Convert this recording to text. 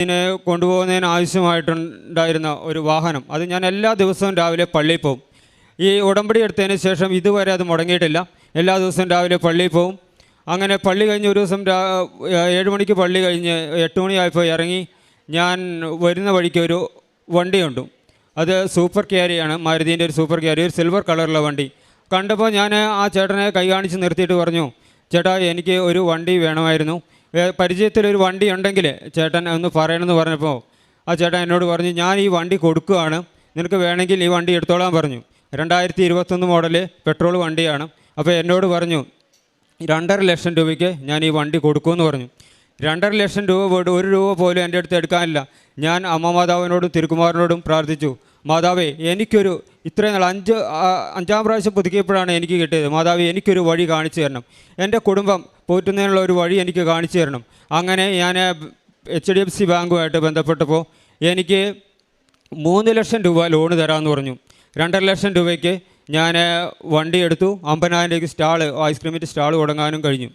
ഇതിനെ കൊണ്ടുപോകുന്നതിന് ആവശ്യമായിട്ടുണ്ടായിരുന്ന ഒരു വാഹനം, അത് ഞാൻ എല്ലാ ദിവസവും രാവിലെ പള്ളിയിൽ പോകും. ഈ ഉടമ്പടി എടുത്തതിന് ശേഷം ഇതുവരെ അത് മുടങ്ങിയിട്ടില്ല. എല്ലാ ദിവസവും രാവിലെ പള്ളിയിൽ പോകും. അങ്ങനെ പള്ളി കഴിഞ്ഞ് ഒരു ദിവസം 7 മണിക്ക് പള്ളി കഴിഞ്ഞ് 8 മണിയായപ്പോൾ ഇറങ്ങി. ഞാൻ വരുന്ന വഴിക്ക് ഒരു വണ്ടിയുണ്ട്. അത് സൂപ്പർ ക്യാരിയാണ്, മാരുതീൻ്റെ ഒരു സൂപ്പർ ക്യാരി, ഒരു സിൽവർ കളറുള്ള വണ്ടി. കണ്ടപ്പോൾ ഞാൻ ആ ചേട്ടനെ കൈ കാണിച്ച് നിർത്തിയിട്ട് പറഞ്ഞു, ചേട്ടാ എനിക്ക് ഒരു വണ്ടി വേണമായിരുന്നു, പരിചയത്തിലൊരു വണ്ടി ഉണ്ടെങ്കിൽ ചേട്ടൻ ഒന്ന് പറയണമെന്ന് പറഞ്ഞപ്പോൾ ആ ചേട്ടൻ എന്നോട് പറഞ്ഞു, ഞാൻ ഈ വണ്ടി കൊടുക്കുകയാണ്, നിനക്ക് വേണമെങ്കിൽ ഈ വണ്ടി എടുത്തോളാൻ പറഞ്ഞു. 2021 മോഡൽ പെട്രോൾ വണ്ടിയാണ്. അപ്പോൾ എന്നോട് പറഞ്ഞു 2.5 ലക്ഷം രൂപയ്ക്ക് ഞാൻ ഈ വണ്ടി കൊടുക്കുമെന്ന് പറഞ്ഞു. 2.5 ലക്ഷം രൂപ പോയിട്ട് 1 രൂപ പോലും എൻ്റെ അടുത്ത് എടുക്കാനില്ല. ഞാൻ അമ്മ മാതാവിനോടും തിരുക്കുമാറിനോടും പ്രാർത്ഥിച്ചു, മാതാവേ എനിക്കൊരു ഇത്രയും നാൾ 5-ാം പ്രാവശ്യം പുതുക്കിയപ്പോഴാണ് എനിക്ക് കിട്ടിയത്. മാതാവേ എനിക്കൊരു വഴി കാണിച്ചു തരണം, എൻ്റെ കുടുംബം പോറ്റുന്നതിനുള്ള ഒരു വഴി എനിക്ക് കാണിച്ചു തരണം. അങ്ങനെ ഞാൻ HDFC ബാങ്കുമായിട്ട് ബന്ധപ്പെട്ടപ്പോൾ എനിക്ക് 3 ലക്ഷം രൂപ ലോണ് തരാമെന്ന് പറഞ്ഞു. 2.5 ലക്ഷം രൂപയ്ക്ക് ഞാൻ വണ്ടി എടുത്തു. 50,000 രൂപയ്ക്ക് ഐസ്ക്രീമിൻ്റെ സ്റ്റാൾ തുടങ്ങാനും കഴിഞ്ഞു.